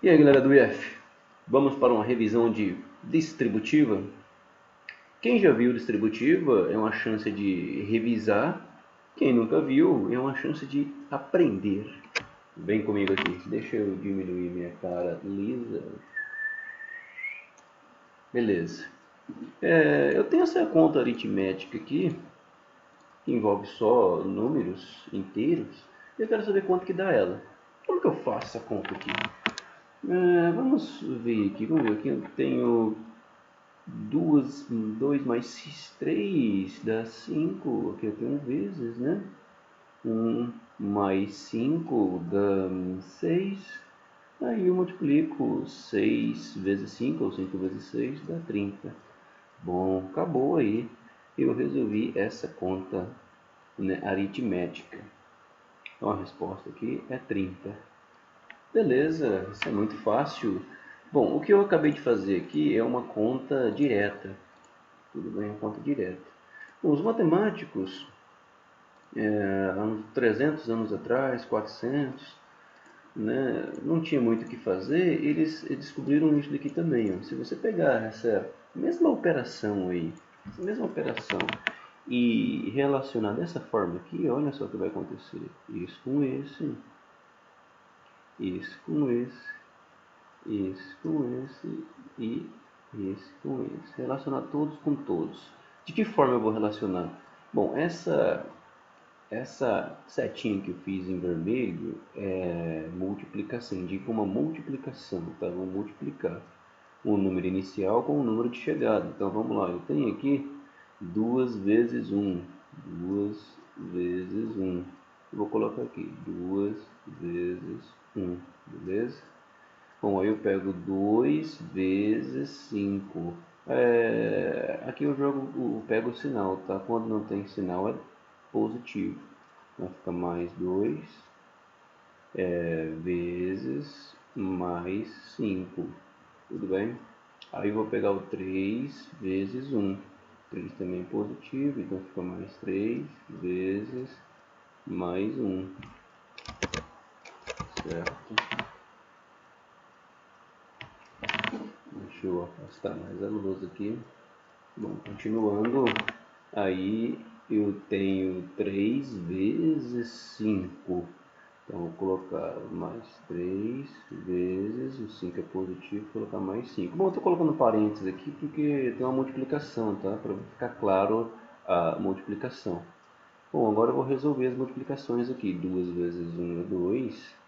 E aí, galera do IF, vamos para uma revisão de distributiva. Quem já viu distributiva é uma chance de revisar. Quem nunca viu é uma chance de aprender. Vem comigo aqui, deixa eu diminuir minha cara lisa. Beleza. Eu tenho essa conta aritmética aqui, que envolve só números inteiros. E eu quero saber quanto que dá ela. Como que eu faço essa conta aqui? Vamos ver aqui, eu tenho 2 mais 3 dá 5. Aqui eu tenho vezes, né? 1 mais 5 dá 6. Aí eu multiplico 6 vezes 5, ou 5 vezes 6, dá 30. Bom, acabou aí. Eu resolvi essa conta, né, aritmética. Então a resposta aqui é 30. Beleza, isso é muito fácil. Bom, o que eu acabei de fazer aqui é uma conta direta. Tudo bem, uma conta direta. Bom, os matemáticos, há uns 300 anos atrás, 400, né, não tinha muito o que fazer, eles descobriram isso daqui também. Ó. Se você pegar essa mesma operação aí, essa mesma operação, e relacionar dessa forma aqui, olha só o que vai acontecer. Isso com isso com esse com esse e esse com esse. Relacionar todos com todos. De que forma eu vou relacionar? Bom, essa setinha que eu fiz em vermelho é multiplicação, indica uma multiplicação, tá? Vou multiplicar o número inicial com o número de chegada. Então vamos lá, eu tenho aqui 2 vezes 1, 2 vezes 1. Vou colocar aqui 2 vezes 1, beleza? Bom, aí eu pego 2 vezes 5. Aqui eu pego o sinal, tá? Quando não tem sinal é positivo. Vai ficar mais 2 vezes mais 5. Tudo bem? Aí eu vou pegar o 3 vezes 1. 3 também é positivo, então fica mais 3 vezes mais 1. Certo? Deixa eu afastar mais a luz aqui. Bom, continuando, aí eu tenho 3 vezes 5. Então vou colocar mais 3 vezes, o 5 é positivo, vou colocar mais 5. Bom, eu estou colocando parênteses aqui porque tem uma multiplicação, tá? Para ficar claro a multiplicação. Bom, agora eu vou resolver as multiplicações aqui. 2 vezes 1 é 2.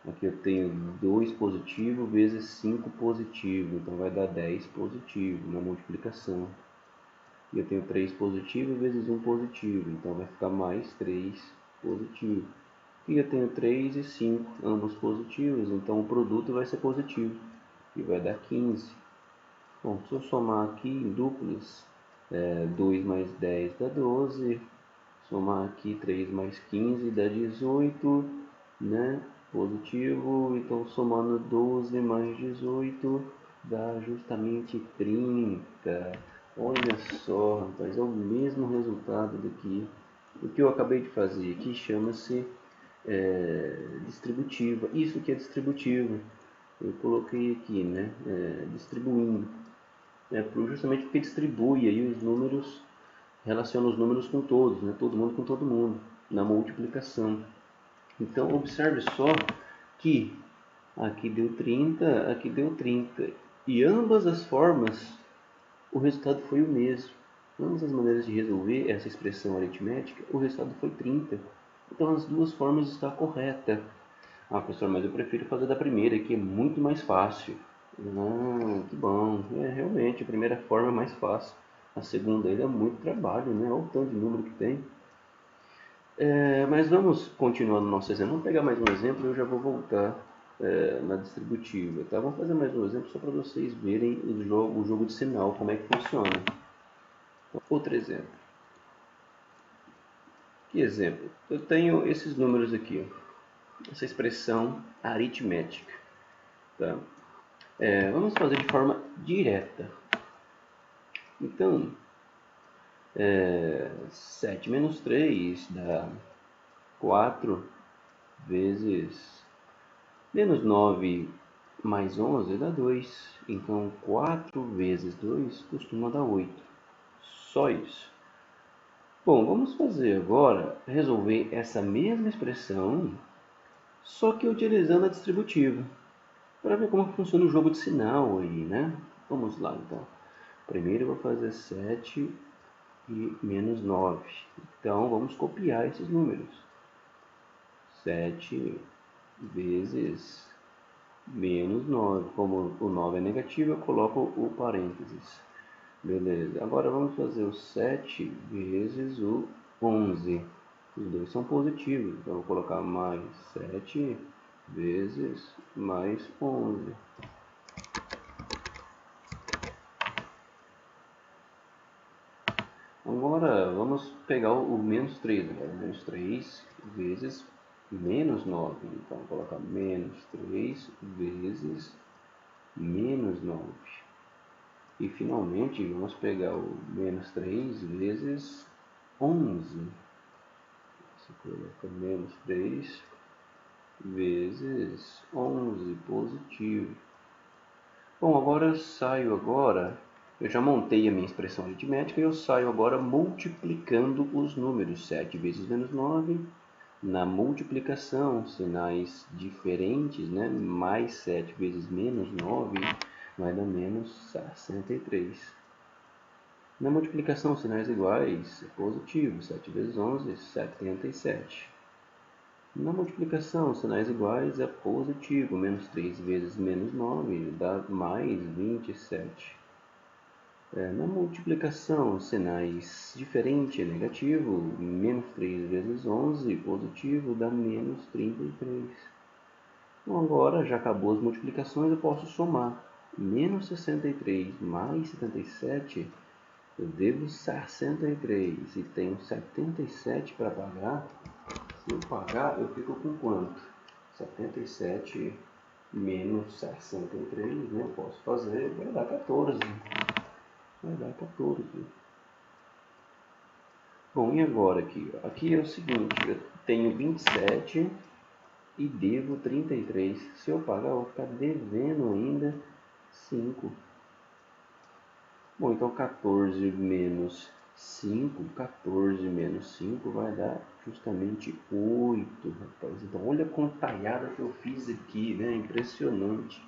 Aqui eu tenho 2 positivo vezes 5 positivo, então vai dar 10 positivo na multiplicação. E eu tenho 3 positivo vezes 1 positivo, então vai ficar mais 3 positivo. E eu tenho 3 e 5, ambos positivos, então o produto vai ser positivo, e vai dar 15. Bom, se eu somar aqui em duplas, 2 mais 10 dá 12, somar aqui 3 mais 15 dá 18, né? Positivo, então somando 12 mais 18 dá justamente 30. Olha só, rapaz, é o mesmo resultado daqui. O que eu acabei de fazer aqui chama-se distributiva. Isso que é distributiva. Eu coloquei aqui, né? Distribuindo. Justamente porque distribui aí os números, relaciona os números com todos, né? Todo mundo com todo mundo, na multiplicação. Então, observe só que aqui deu 30, aqui deu 30. E ambas as formas, o resultado foi o mesmo. Ambas as maneiras de resolver essa expressão aritmética, o resultado foi 30. Então, as duas formas estão corretas. Ah, professor, mas eu prefiro fazer da primeira, que é muito mais fácil. Ah, que bom. Realmente, a primeira forma é mais fácil. A segunda ainda é muito trabalho, né? Olha o tanto de número que tem. Mas vamos continuar no nosso exemplo. Vamos pegar mais um exemplo e eu já vou voltar na distributiva. Tá? Vamos fazer mais um exemplo só para vocês verem o jogo de sinal, como é que funciona. Então, outro exemplo. Que exemplo? Eu tenho esses números aqui, ó. Essa expressão aritmética. Tá? Vamos fazer de forma direta. Então, 7 menos 3 dá 4 vezes menos 9 mais 11 dá 2. Então 4 vezes 2 costuma dar 8. Só isso. Bom, vamos fazer agora, resolver essa mesma expressão, só que utilizando a distributiva, para ver como funciona o jogo de sinal aí, né? Vamos lá, então. Primeiro eu vou fazer 7 e menos 9. Então, vamos copiar esses números. 7 vezes menos 9. Como o 9 é negativo, eu coloco o parênteses. Beleza. Agora vamos fazer o 7 vezes o 11. Os dois são positivos, então eu vou colocar mais 7 vezes mais 11. Agora vamos pegar o menos 3. Menos 3 vezes menos 9. Então vou colocar menos 3 vezes menos 9. E finalmente vamos pegar o menos 3 vezes 11. Você coloca menos 3 vezes 11 positivo. Bom, agora eu saio agora. Eu já montei a minha expressão aritmética e eu saio agora multiplicando os números. 7 vezes menos 9. Na multiplicação, sinais diferentes, né? Mais 7 vezes menos 9 vai dar menos 63. Na multiplicação, sinais iguais, é positivo. 7 vezes 11, 77. Na multiplicação, sinais iguais é positivo. Menos 3 vezes menos 9 dá mais 27. Na multiplicação, sinais diferente é negativo. Menos 3 vezes 11, positivo, dá menos 33. Então, agora, já acabou as multiplicações, eu posso somar. Menos 63 mais 77, eu devo 63 e tenho 77 para pagar. Se eu pagar, eu fico com quanto? 77 menos 63, né? Eu posso fazer, vai dar 14. Vai dar 14. Bom, e agora aqui? Aqui é o seguinte, eu tenho 27 e devo 33. Se eu pagar, eu vou ficar devendo ainda 5. Bom, então 14 menos 5, 14 menos 5 vai dar justamente 8, rapaz. Então olha a contalhada que eu fiz aqui, né? Impressionante.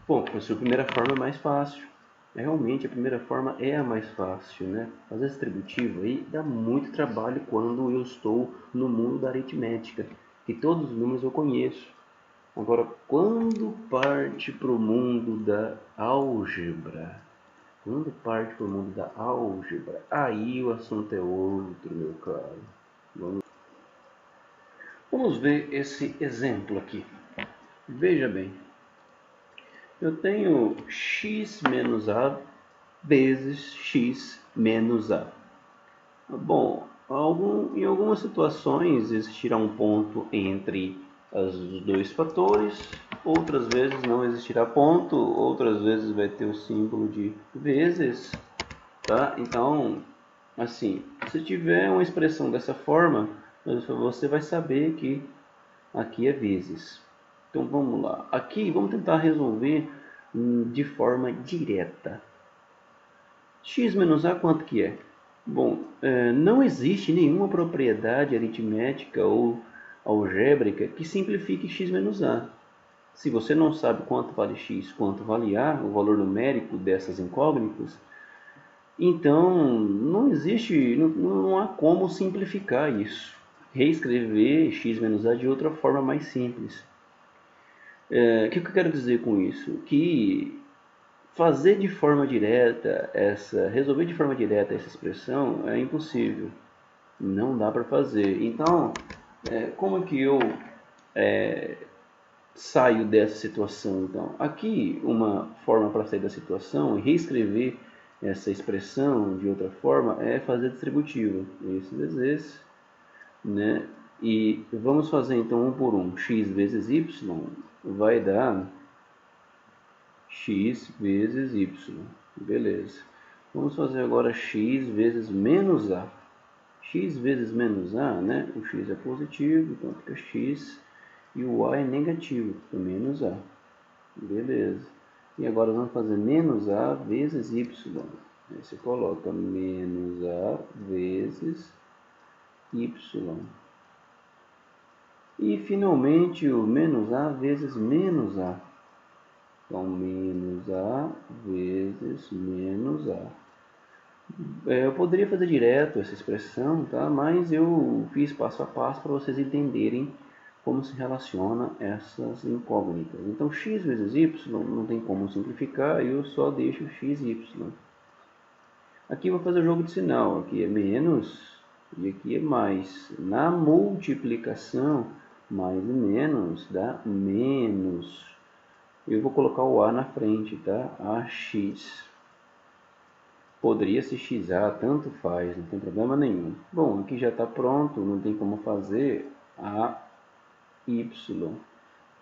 Bom, professor, a primeira forma é mais fácil. Realmente a primeira forma é a mais fácil, né? Fazer distributivo aí dá muito trabalho quando eu estou no mundo da aritmética, que todos os números eu conheço. Agora, quando parte para o mundo da álgebra, aí o assunto é outro, meu caro. Vamos ver esse exemplo aqui. Veja bem, eu tenho x menos a vezes x menos a. Bom, em algumas situações existirá um ponto entre os dois fatores, outras vezes não existirá ponto, outras vezes vai ter o símbolo de vezes, tá? Então, assim, se tiver uma expressão dessa forma, você vai saber que aqui é vezes. Então vamos lá. Aqui vamos tentar resolver de forma direta. X menos A quanto que é? Bom, não existe nenhuma propriedade aritmética ou algébrica que simplifique x menos a. Se você não sabe quanto vale x, quanto vale a, o valor numérico dessas incógnitas, então não existe, não há como simplificar isso. Reescrever x menos a de outra forma mais simples. O que eu quero dizer com isso? Que fazer de forma direta resolver de forma direta essa expressão é impossível. Não dá para fazer. Então, como que eu saio dessa situação? Então, aqui uma forma para sair da situação e reescrever essa expressão de outra forma é fazer distributivo. Esse vezes esse, né? E vamos fazer então um por um. X vezes y vai dar x vezes y. Beleza. Vamos fazer agora x vezes menos a. X vezes menos a, né? O x é positivo, então fica x. E o a é negativo, fica menos a. Beleza. E agora vamos fazer menos A vezes Y. Aí você coloca menos A vezes Y. E finalmente o menos A vezes menos A. Então, menos A vezes menos A. Eu poderia fazer direto essa expressão, tá? Mas eu fiz passo a passo para vocês entenderem como se relaciona essas incógnitas. Então, x vezes y não tem como simplificar, eu só deixo x e y. Aqui eu vou fazer o jogo de sinal, aqui é menos e aqui é mais. Na multiplicação, mais e menos dá menos. Eu vou colocar o a na frente, tá? AX. Poderia ser XA, tanto faz, não tem problema nenhum. Bom, aqui já está pronto, não tem como fazer a Y.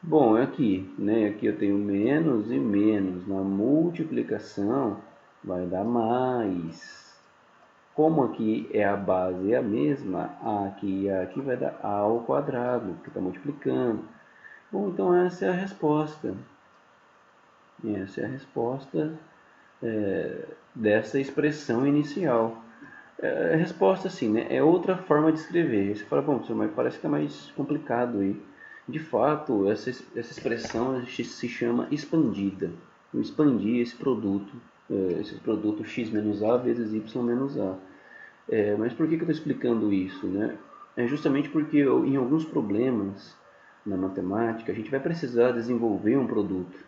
Bom, aqui, né? Aqui eu tenho menos e menos. Na multiplicação vai dar mais. Como aqui é a base a mesma, A aqui e A aqui vai dar A ao quadrado, que está multiplicando. Bom, então essa é a resposta. Essa é a resposta dessa expressão inicial. A resposta assim, né? É outra forma de escrever. Você fala, bom, mas parece que é mais complicado aí. De fato, essa expressão se chama expandida. Eu expandi esse produto x menos a vezes y menos a. Mas por que eu estou explicando isso, né? É justamente porque em alguns problemas na matemática a gente vai precisar desenvolver um produto.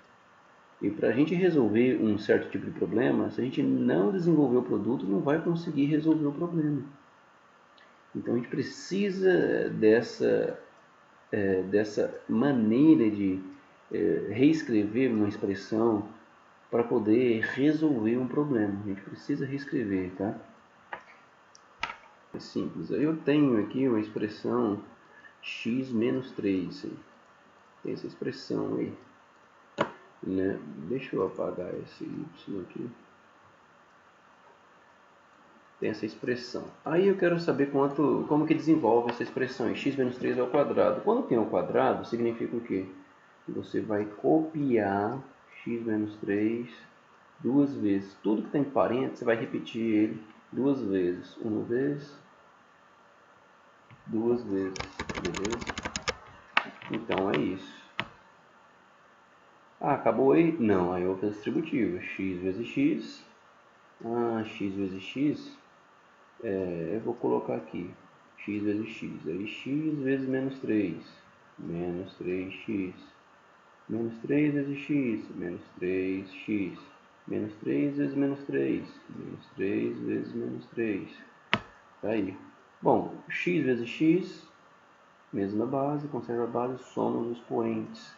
E para a gente resolver um certo tipo de problema, se a gente não desenvolver o produto, não vai conseguir resolver o problema. Então a gente precisa dessa maneira de reescrever uma expressão para poder resolver um problema. A gente precisa reescrever, tá? É simples. Eu tenho aqui uma expressão x menos 3. Tem essa expressão aí. Né? Deixa eu apagar esse y aqui. Tem essa expressão. Aí eu quero saber como que desenvolve essa expressão, x menos 3 ao quadrado. Quando tem ao quadrado, significa o quê? Você vai copiar x menos 3 duas vezes. Tudo que tem parênteses, você vai repetir ele duas vezes. Uma vez, duas vezes. Beleza? Então é isso. Ah, acabou aí? Não, aí eu vou fazer distributiva. X vezes x. X vezes x. Eu vou colocar aqui x vezes x, aí x vezes menos 3, menos 3x, menos 3 vezes x, menos 3x, menos 3 vezes menos 3, menos 3 vezes menos 3, tá aí. Bom, x vezes x, mesma base, conserva a base, soma os expoentes.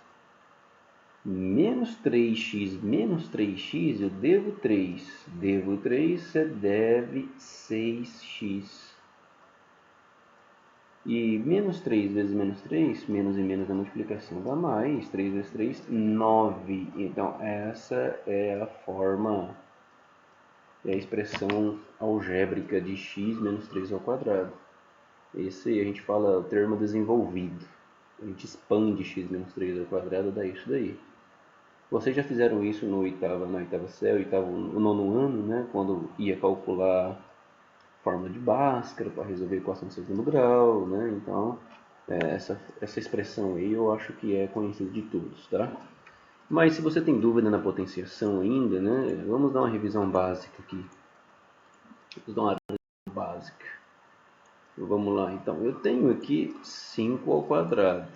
Menos 3x menos 3x, eu devo 3. Devo 3, você deve 6x. E menos 3 vezes menos 3, menos e menos da multiplicação dá mais. 3 vezes 3, 9. Então, essa é a forma, é a expressão algébrica de x menos 3 ao quadrado. Esse a gente fala o termo desenvolvido. A gente expande x menos 3 ao quadrado, dá isso daí. Vocês já fizeram isso na oitava série, no nono ano, né? Quando ia calcular fórmula de Bhaskara para resolver a equação de segundo grau, né? Então, essa expressão aí eu acho que é conhecida de todos, tá? Mas se você tem dúvida na potenciação ainda, né? Vamos dar uma revisão básica aqui. Vamos dar uma revisão básica. Vamos lá, então. Eu tenho aqui 5 ao quadrado.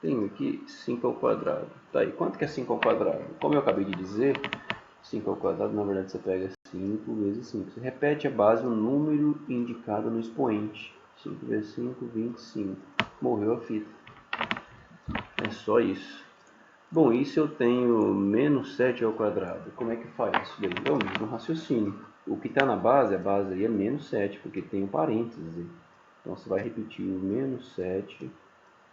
Tenho aqui 5 ao quadrado. Tá aí, quanto que é 5 ao quadrado? Como eu acabei de dizer, 5 ao quadrado, na verdade, você pega 5 vezes 5. Você repete a base, o número indicado no expoente. 5 vezes 5, 25. Morreu a fita. É só isso. Bom, e se eu tenho menos 7 ao quadrado? Como é que faz isso daí? É o mesmo raciocínio. O que está na base, a base aí é menos 7, porque tem um parêntese. Então, você vai repetir o menos 7,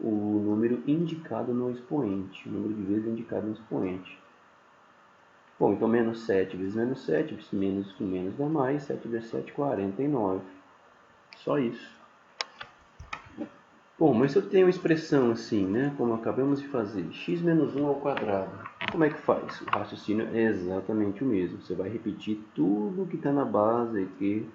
o número indicado no expoente. O número de vezes indicado no expoente. Bom, então menos 7 vezes menos 7, menos com menos dá mais, 7 vezes 7, 49. Só isso. Bom, mas se eu tenho uma expressão assim, né, como acabamos de fazer, x menos 1 ao quadrado, como é que faz? O raciocínio é exatamente o mesmo. Você vai repetir tudo que está na base aqui,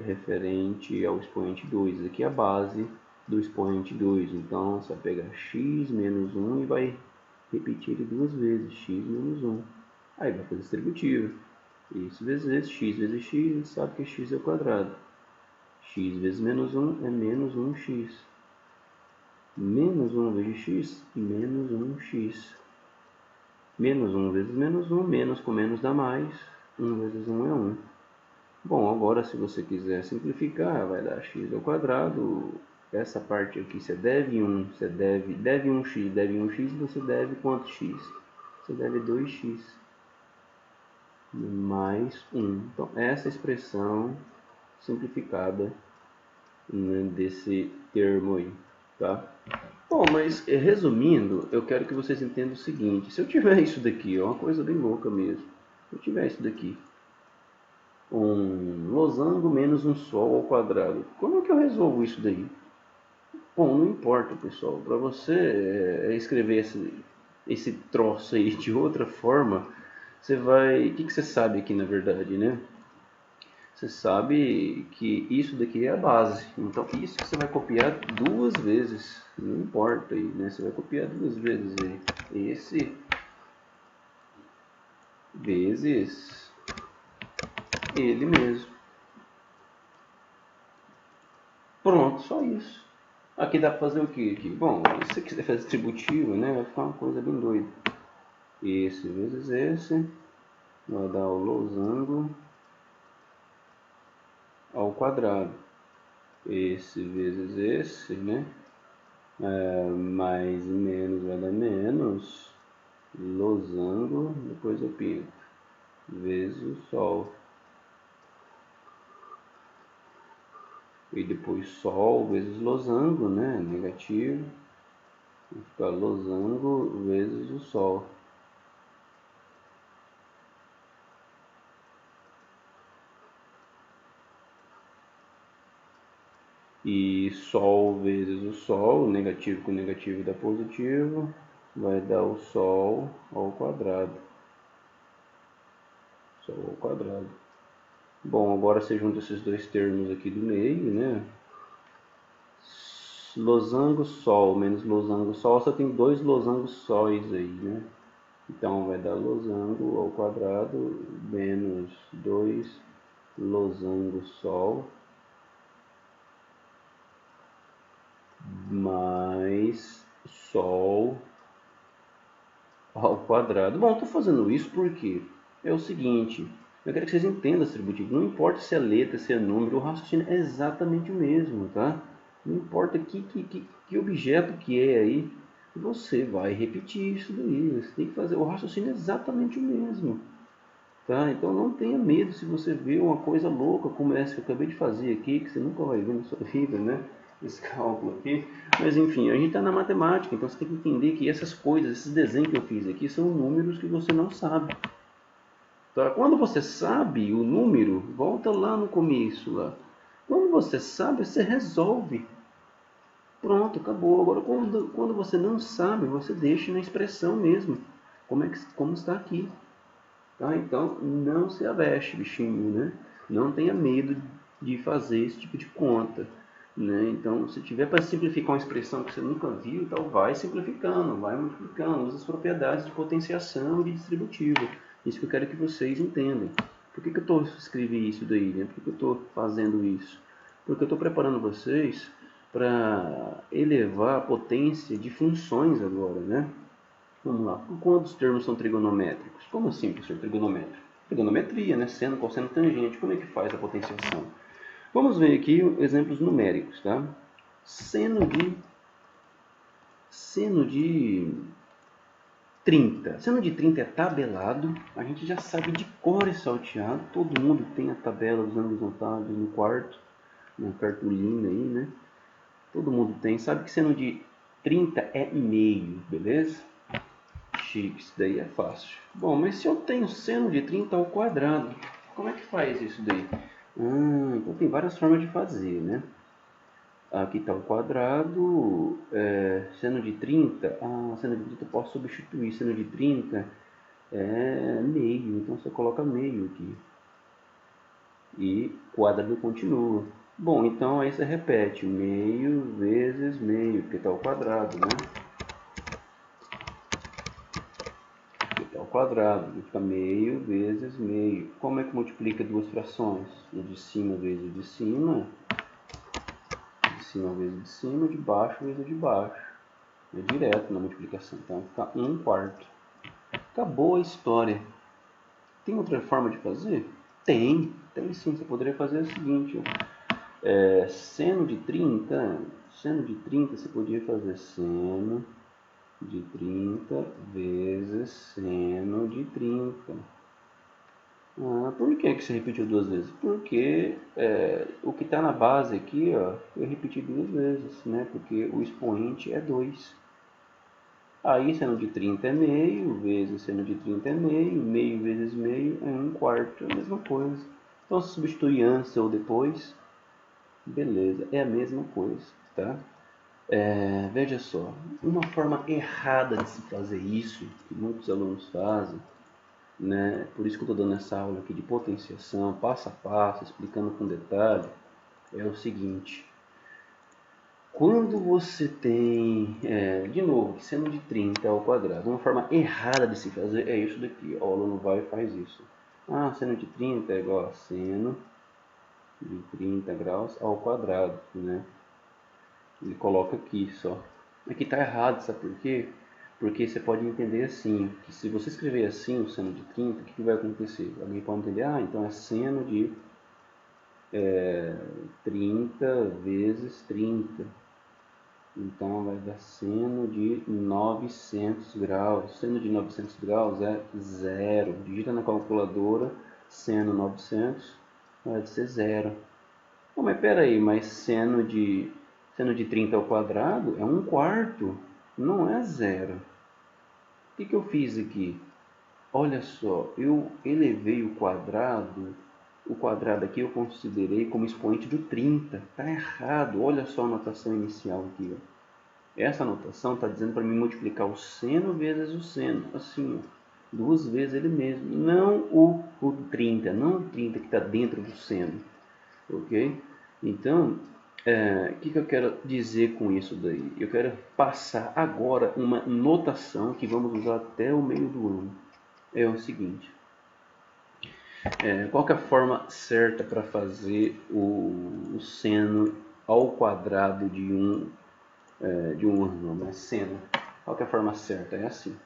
referente ao expoente 2. Aqui é a base do expoente 2. Então, você vai pegar x menos 1 e vai repetir ele duas vezes, x menos 1. Aí vai fazer distributivo. Isso vezes x, a gente sabe que x é o quadrado. X vezes menos 1 é menos 1x. Menos 1 vezes x, menos 1x. Menos 1 vezes menos 1, menos com menos dá mais. 1 vezes 1 é 1. Bom, agora se você quiser simplificar, vai dar x ao quadrado. Essa parte aqui você deve 1, você deve 1x, você deve quanto x? Você deve 2x mais 1. Então, essa expressão simplificada, né, desse termo aí, tá? Bom, mas resumindo, eu quero que vocês entendam o seguinte: se eu tiver isso daqui, ó, uma coisa bem louca mesmo, se eu tiver isso daqui, um losango menos um sol ao quadrado, como é que eu resolvo isso daí? Bom, não importa, pessoal, para você escrever esse troço aí de outra forma, você vai, o que você sabe aqui na verdade, né? Você sabe que isso daqui é a base. Então, isso que você vai copiar duas vezes. Não importa aí, né? Você vai copiar duas vezes aí. Esse vezes ele mesmo. Pronto, só isso. Aqui dá para fazer o que aqui? Bom, se você quiser fazer distributivo, né? Vai ficar uma coisa bem doida. Esse vezes esse vai dar o losango ao quadrado. Esse vezes esse, né? Mais e menos vai dar menos, losango, depois eu pinto, vezes o sol. E depois sol vezes losango, né? Negativo. Vai ficar losango vezes o sol. E sol vezes o sol, negativo com negativo dá positivo, vai dar o sol ao quadrado. Sol ao quadrado. Bom, agora você junta esses dois termos aqui do meio, né? Losango sol menos losango sol, só tem dois losangos sóis aí, né? Então vai dar losango ao quadrado menos 2 losango sol mais sol ao quadrado. Bom, estou fazendo isso porque é o seguinte, eu quero que vocês entendam esse distributivo. Não importa se é letra, se é número, o raciocínio é exatamente o mesmo, tá? Não importa que objeto que é aí, você vai repetir isso daí. Você tem que fazer, o raciocínio é exatamente o mesmo. Tá? Então não tenha medo se você vê uma coisa louca como essa que eu acabei de fazer aqui, que você nunca vai ver na sua vida, né? Esse cálculo aqui. Mas enfim, a gente está na matemática, então você tem que entender que essas coisas, esses desenhos que eu fiz aqui, são números que você não sabe. Tá? Quando você sabe o número, volta lá no começo. Lá. Quando você sabe, você resolve. Pronto, acabou. Agora, quando você não sabe, você deixa na expressão mesmo, como está aqui. Tá? Então, não se aveste, bichinho, né? Não tenha medo de fazer esse tipo de conta. Né? Então, se tiver para simplificar uma expressão que você nunca viu, então vai simplificando, vai multiplicando, usa as propriedades de potenciação e de distributivo. Isso que eu quero que vocês entendam. Por que eu estou escrevendo isso daí? Né? Por que eu estou fazendo isso? Porque eu estou preparando vocês para elevar a potência de funções agora, né? Vamos lá. Quando os termos são trigonométricos? Como assim, professor, trigonométrico? Trigonometria, né? Seno, cosseno, tangente. Como é que faz a potenciação? Vamos ver aqui exemplos numéricos, tá? Seno de 30. Seno de 30 é tabelado. A gente já sabe de cor e salteado. Todo mundo tem a tabela dos ângulos notáveis no quarto, na cartolina aí, né? Todo mundo tem. Sabe que seno de 30 é meio, beleza? Chique, isso daí é fácil. Bom, mas se eu tenho seno de 30 ao quadrado, como é que faz isso daí? Então tem várias formas de fazer, né? Aqui está o quadrado, seno de 30, seno de 30 eu posso substituir, seno de 30 é meio, então você coloca meio aqui. E quadrado continua. Bom, então aí você repete, meio vezes meio, porque está o quadrado, né? Ao quadrado, fica meio vezes meio. Como é que multiplica duas frações? O de cima vezes o de cima vezes o de cima, de baixo vezes o de baixo. É direto na multiplicação, então fica 1/4. Acabou a história. Tem outra forma de fazer? Tem sim. Você poderia fazer o seguinte, seno de 30 você podia fazer seno de 30 vezes seno de 30. Por que você repetiu duas vezes? Porque o que está na base aqui, ó, eu repeti duas vezes, né? Porque o expoente é 2. Aí seno de 30 é meio, vezes seno de 30 é meio, meio vezes meio é 1/4, é a mesma coisa. Então se substituir antes ou depois, beleza, é a mesma coisa, tá? Veja só, uma forma errada de se fazer isso, que muitos alunos fazem, né? Por isso que eu estou dando essa aula aqui de potenciação, passo a passo, explicando com detalhe, é o seguinte. Quando você tem, de novo, seno de 30 ao quadrado, uma forma errada de se fazer é isso daqui. Ó, o aluno vai e faz isso. Seno de 30 é igual a seno de 30 graus ao quadrado, né? Ele coloca aqui só. Aqui está errado, sabe por quê? Porque você pode entender assim, que se você escrever assim o seno de 30, o que vai acontecer? Alguém pode entender, então é seno de 30 vezes 30. Então vai dar seno de 900 graus. Seno de 900 graus é zero. Digita na calculadora seno 900, vai ser zero. Mas espera aí, mas seno de 30 ao quadrado é 1/4, não é zero. O que eu fiz aqui? Olha só, eu elevei o quadrado aqui eu considerei como expoente do 30. Está errado, olha só a notação inicial aqui. Ó. Essa notação está dizendo para mim multiplicar o seno vezes o seno, assim, ó, duas vezes ele mesmo, não o 30, não o 30 que está dentro do seno, ok? Então, o que eu quero dizer com isso daí? Eu quero passar agora uma notação que vamos usar até o meio do ano. É o seguinte, qual que é a forma certa para fazer o seno ao quadrado de um ângulo, né? Seno. Qual que é a forma certa? É assim.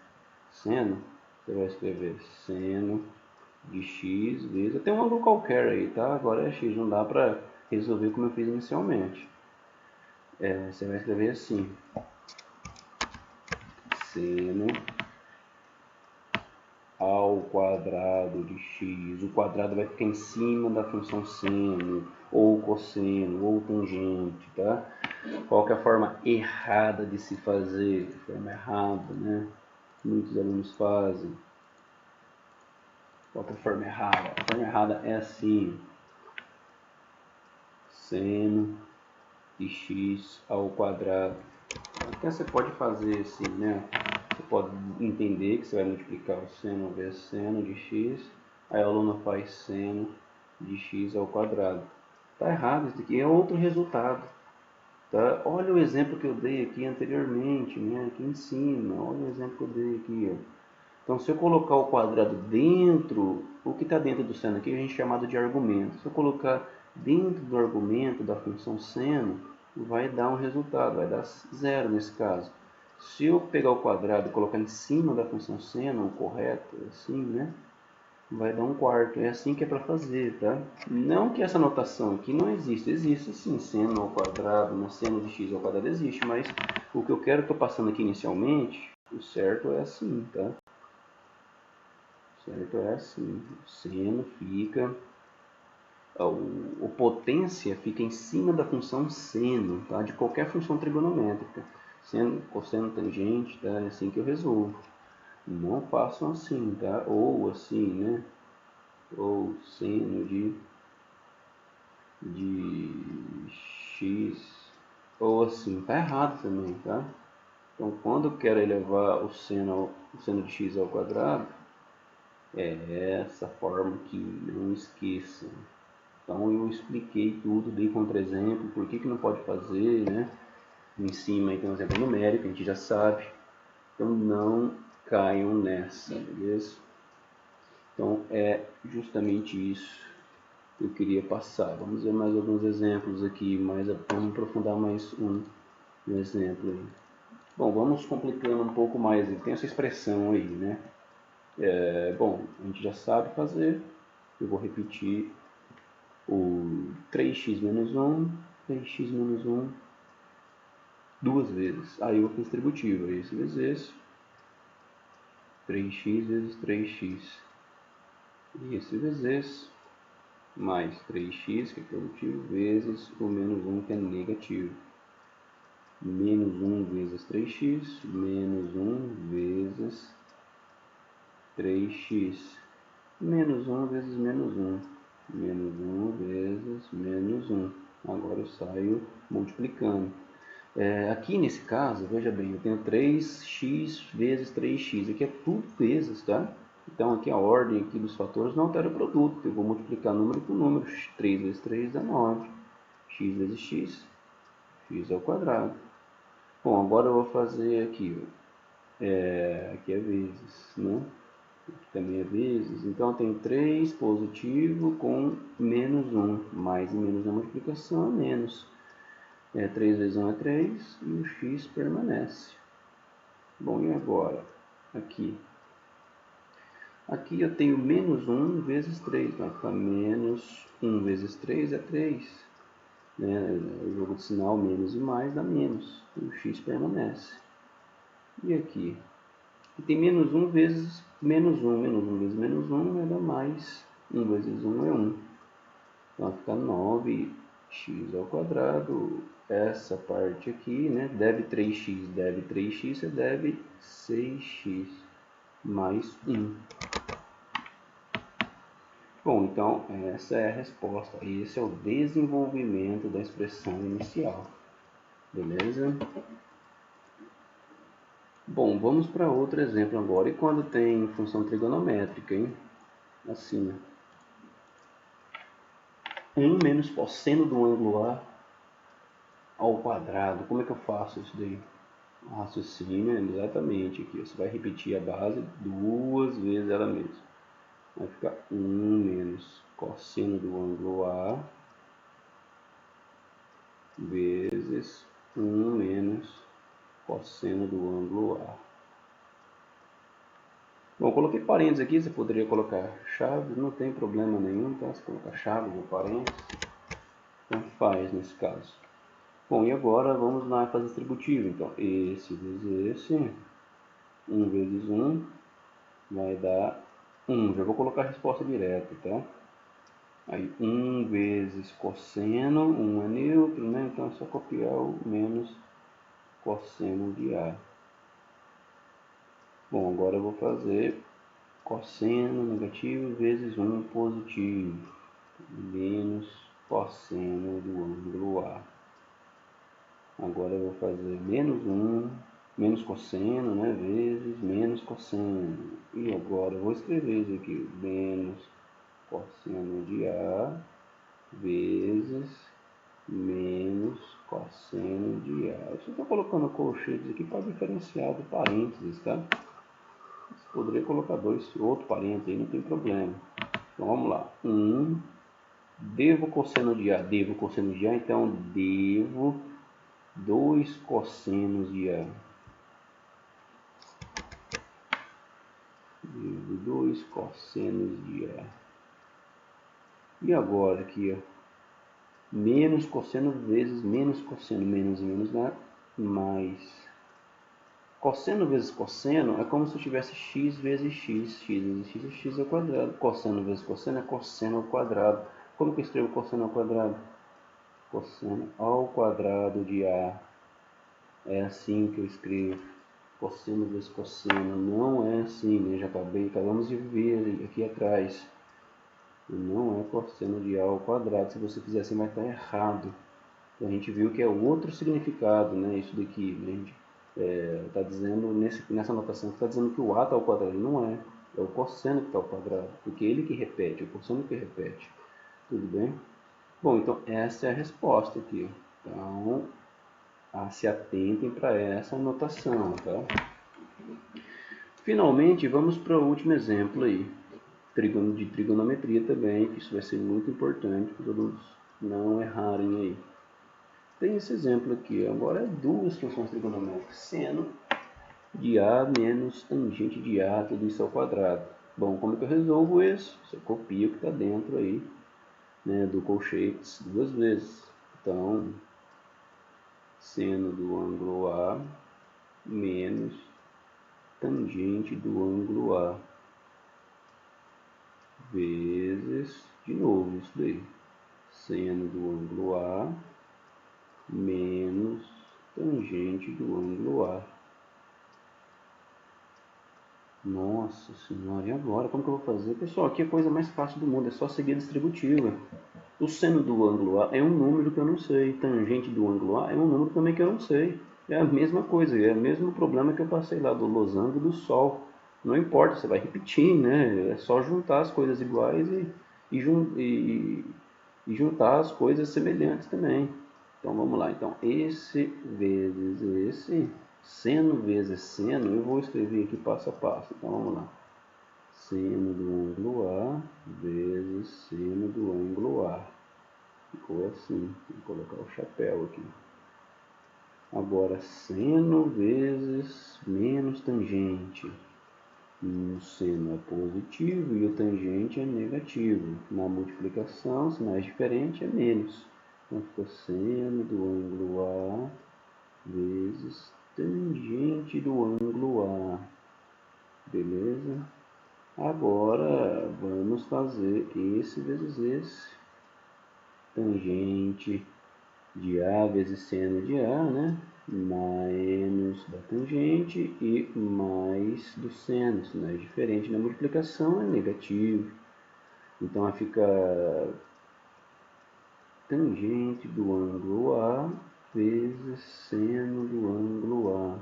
Seno, você vai escrever seno de x vezes... Tem um ângulo qualquer aí, tá? Agora é x, não dá para resolver como eu fiz inicialmente. Você vai escrever assim. Seno ao quadrado de x. O quadrado vai ficar em cima da função seno, ou cosseno, ou tangente, tá? Qual que é a forma errada de se fazer? Forma errada, né? Muitos alunos fazem. Qual que é a forma errada? A forma errada é assim. Seno de x ao quadrado. Então você pode fazer assim, né? Você pode entender que você vai multiplicar o seno vezes seno de x. Aí o aluno faz seno de x ao quadrado. Tá errado, isso aqui é outro resultado. Tá? Olha o exemplo que eu dei aqui anteriormente, né? Aqui em cima. Olha o exemplo que eu dei aqui. Ó. Então, se eu colocar o quadrado dentro, o que está dentro do seno aqui a gente é chamado de argumento. Se eu colocar dentro do argumento da função seno, vai dar um resultado, vai dar zero nesse caso. Se eu pegar o quadrado e colocar em cima da função seno, o correto, assim, né? Vai dar 1/4. É assim que é para fazer, tá? Não que essa notação aqui não existe. Existe sim, seno ao quadrado, né? Seno de x ao quadrado existe, mas o que eu quero, estou passando aqui inicialmente, o certo é assim, tá? Certo? É assim. O seno fica... O potência fica em cima da função seno, tá? De qualquer função trigonométrica. Seno, cosseno, tangente, tá? É assim que eu resolvo. Não façam assim, tá? Ou assim, né? Ou seno de x ou assim, tá errado também, tá? Então, quando eu quero elevar o seno de x ao quadrado, é essa forma aqui, não esqueçam. Então, eu expliquei tudo, dei contra-exemplo, por que não pode fazer, né? Em cima aí tem um exemplo numérico, a gente já sabe. Então, não caiam nessa, beleza? Então, é justamente isso que eu queria passar. Vamos ver mais alguns exemplos aqui, vamos aprofundar mais um exemplo aí. Bom, vamos complicando um pouco mais. Tem essa expressão aí, né? Bom, a gente já sabe fazer. Eu vou repetir o 3x menos 1, 3x menos 1, duas vezes. Aí eu vou fazer distributivo, esse vezes esse. 3x vezes 3x. E esse vezes esse. Mais 3x, que é positivo, vezes o menos 1, que é negativo. Menos 1 vezes 3x, menos 1 vezes 3x. Menos 1 vezes menos 1. Menos 1 vezes menos 1. Agora eu saio multiplicando. Aqui nesse caso, veja bem, eu tenho 3x vezes 3x. Aqui é tudo vezes, tá? Então aqui a ordem aqui dos fatores não altera o produto. Eu vou multiplicar número por número. 3 vezes 3 dá 9. X vezes x, x ao quadrado. Bom, agora eu vou fazer aqui. Aqui é vezes, né? Aqui também é vezes. Então eu tenho 3 positivo com menos 1. Mais e menos na multiplicação é menos. 3 vezes 1 é 3 e o x permanece. Bom, e agora? Aqui. Aqui eu tenho menos 1 vezes 3. Vai ficar menos 1 vezes 3 é 3. Né? O jogo de sinal menos e mais dá menos. E o x permanece. E aqui? Aqui tem menos 1 vezes menos 1. Menos 1 vezes menos 1 vai dar mais. 1 vezes 1 é 1. Então vai ficar 9x ao quadrado. Essa parte aqui, né? Deve 3x, deve 3x, você deve 6x mais 1. Bom, então essa é a resposta. Esse é o desenvolvimento da expressão inicial. Beleza? Bom, vamos para outro exemplo agora. E quando tem função trigonométrica, hein? Assim, 1 menos cosseno do ângulo A ao quadrado. Como é que eu faço isso daí? Raciocínio exatamente aqui. Você vai repetir a base duas vezes ela mesma. Vai ficar 1 menos cosseno do ângulo A vezes 1 menos cosseno do ângulo A. Bom, coloquei parênteses aqui, você poderia colocar chaves, não tem problema nenhum, tá? Se colocar chaves ou parênteses, tanto faz nesse caso. Bom, e agora vamos lá fazer distributivo. Então, esse vezes esse, 1 vezes 1, vai dar 1. Já vou colocar a resposta direta, tá? Aí 1 vezes cosseno, 1 é neutro, né? Então é só copiar o menos cosseno de A. Bom, agora eu vou fazer cosseno negativo vezes 1 positivo, menos cosseno do ângulo A. Agora eu vou fazer menos 1, menos cosseno, né? Vezes menos cosseno. E agora eu vou escrever isso aqui, menos cosseno de A vezes menos cosseno de A. Eu só estou colocando colchetes aqui para diferenciar do parênteses, tá? Você poderia colocar outro parênteses aí, não tem problema. Então vamos lá. 1, devo cosseno de A, devo cosseno de A, então devo 2 cossenos de A. Devo 2 cossenos de A. E agora aqui, ó, menos cosseno vezes menos cosseno, menos e menos dá mais. Cosseno vezes cosseno é como se eu tivesse x vezes x, x vezes x é x ao quadrado. Cosseno vezes cosseno é cosseno ao quadrado. Como que eu escrevo cosseno ao quadrado? Cosseno ao quadrado de A. É assim que eu escrevo. Cosseno vezes cosseno. Não é assim, né? Acabamos de ver aqui atrás. Não é cosseno de A ao quadrado. Se você fizer assim vai estar errado. Então a gente viu que é outro significado, né? Isso daqui, né? A gente está dizendo, nessa notação, está dizendo que o A está ao quadrado. Não é. É o cosseno que está ao quadrado, porque ele que repete, é o cosseno que repete. Tudo bem? Bom, então essa é a resposta aqui. Então, se atentem para essa anotação, tá? Finalmente, vamos para o último exemplo aí, de trigonometria também, que isso vai ser muito importante para todos não errarem aí. Tem esse exemplo aqui, agora é duas funções trigonométricas, seno de A menos tangente de A, tudo isso ao quadrado. Bom, como é que eu resolvo isso? Você copia o que está dentro aí, né, do colchetes duas vezes. Então, seno do ângulo A menos tangente do ângulo A vezes, de novo, isso daí, seno do ângulo A menos tangente do ângulo A. Nossa senhora, e agora? Como que eu vou fazer? Pessoal, aqui é a coisa mais fácil do mundo, é só seguir a distributiva. O seno do ângulo A é um número que eu não sei, tangente do ângulo A é um número também que eu não sei. É a mesma coisa, é o mesmo problema que eu passei lá do losango do Sol. Não importa, você vai repetir, né? É só juntar as coisas iguais e juntar as coisas semelhantes também. Então vamos lá, então esse vezes esse, seno vezes seno, eu vou escrever aqui passo a passo. Então vamos lá, seno do ângulo A vezes seno do ângulo A. Ficou assim, vou colocar o chapéu aqui. Agora seno vezes menos tangente. O seno é positivo e o tangente é negativo. Na multiplicação, se mais diferente, é menos. Então ficou seno do ângulo A vezes tangente do ângulo A. Beleza? Agora vamos fazer esse vezes esse. Tangente de A vezes seno de A, né? Menos da tangente e mais do seno. Se não é diferente na multiplicação, é negativo. Então vai ficar tangente do ângulo A vezes seno do ângulo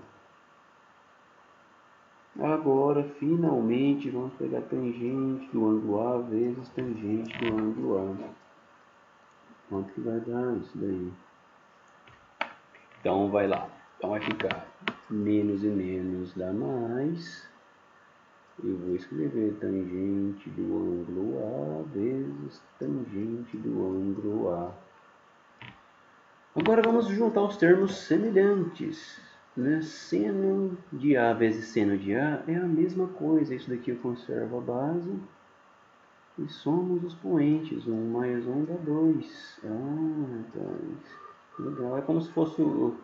A. Agora, finalmente, vamos pegar tangente do ângulo A vezes tangente do ângulo A. Quanto que vai dar isso daí? Então, vai lá. Então, vai ficar menos e menos dá mais. Eu vou escrever tangente do ângulo A vezes tangente do ângulo A. Agora vamos juntar os termos semelhantes. Né? Seno de A vezes seno de A é a mesma coisa. Isso daqui eu conservo a base. E somos os poentes. 1 mais 1 dá 2. Então, legal. É como se fosse o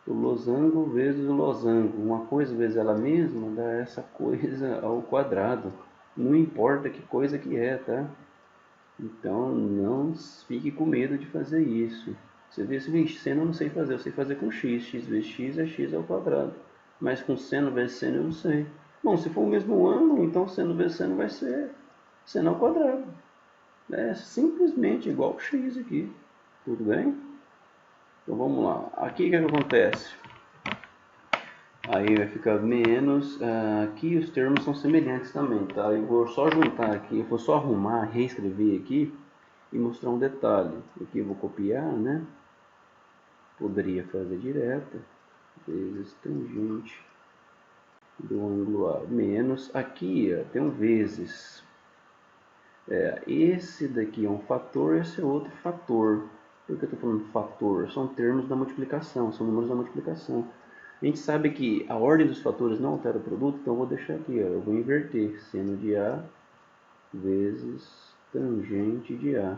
losango vezes o losango. Uma coisa vezes ela mesma dá essa coisa ao quadrado. Não importa que coisa que é, tá? Então não fique com medo de fazer isso. Você vê se seno eu não sei fazer, eu sei fazer com x. X vezes x é x ao quadrado. Mas com seno vezes seno eu não sei. Bom, se for o mesmo ângulo, então seno vezes seno vai ser seno ao quadrado. É simplesmente igual ao x aqui. Tudo bem? Então vamos lá. Aqui o que acontece? Aí vai ficar menos. Aqui os termos são semelhantes também, tá? Eu vou só juntar aqui, eu vou só arrumar, reescrever aqui e mostrar um detalhe. Aqui eu vou copiar, né? Poderia fazer direta, vezes tangente do ângulo A, menos. Aqui ó, tem um vezes. Esse daqui é um fator, esse é outro fator. Por que eu estou falando fator? São termos da multiplicação, são números da multiplicação. A gente sabe que a ordem dos fatores não altera o produto, então eu vou deixar aqui, ó, eu vou inverter seno de A vezes tangente de A.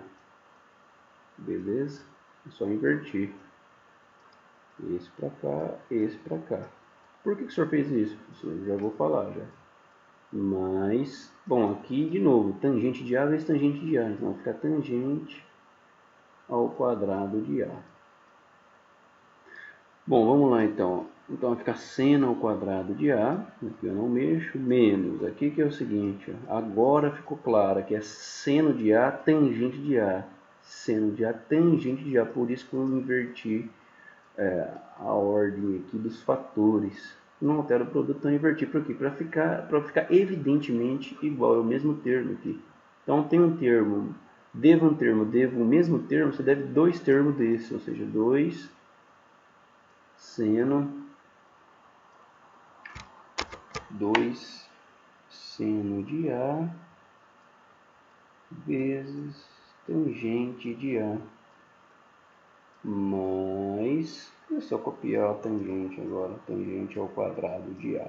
Beleza? É só invertir. Esse para cá, esse para cá. Por que o senhor fez isso? Eu já vou falar já. Mas, bom, aqui de novo, tangente de A vezes tangente de A. Então vai ficar tangente ao quadrado de A. Bom, vamos lá então. Então vai ficar seno ao quadrado de A, aqui eu não mexo, menos, aqui que é o seguinte, ó, agora ficou claro que é seno de A tangente de A. seno de A, tangente de A. Por isso que eu inverti a ordem aqui dos fatores. Não altero o produto, então inverti por quê? Para ficar evidentemente igual, é o mesmo termo aqui. Então tem um termo, devo o mesmo termo, você deve dois termos desse, ou seja, 2 seno de A vezes tangente de A, mais, é só copiar a tangente agora, tangente ao quadrado de A.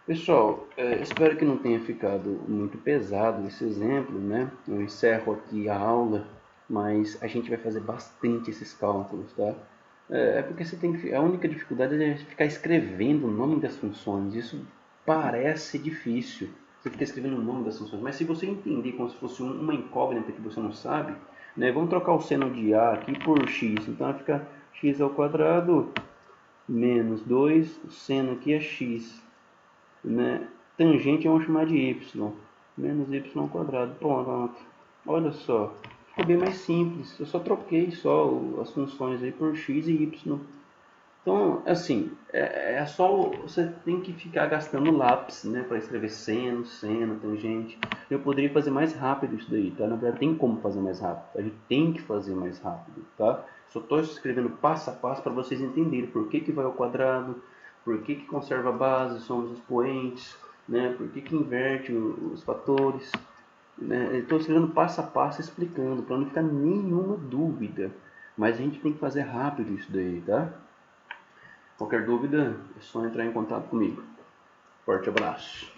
Pessoal, espero que não tenha ficado muito pesado esse exemplo, né? Eu encerro aqui a aula, mas a gente vai fazer bastante esses cálculos, tá? Porque você tem que, a única dificuldade é ficar escrevendo o nome das funções. Isso parece difícil, você ficar escrevendo o nome das funções, mas se você entender como se fosse uma incógnita que você não sabe, né? Vamos trocar o seno de A aqui por x, então vai ficar x ao quadrado menos 2, o seno aqui é x. Né? Tangente vamos chamar de y, menos y ao quadrado. Pronto, olha só, ficou bem mais simples. Eu só troquei as funções aí por x e y. Então, assim, é só você tem que ficar gastando lápis, né, para escrever seno, tangente. Eu poderia fazer mais rápido isso daí, tá? Na verdade, tem como fazer mais rápido. A gente tem que fazer mais rápido, tá? Só estou escrevendo passo a passo para vocês entenderem por que vai ao quadrado, por que conserva a base, somos expoentes, né? Por que inverte os fatores. Né? Estou escrevendo passo a passo explicando, para não ficar nenhuma dúvida. Mas a gente tem que fazer rápido isso daí, tá? Qualquer dúvida é só entrar em contato comigo. Forte abraço.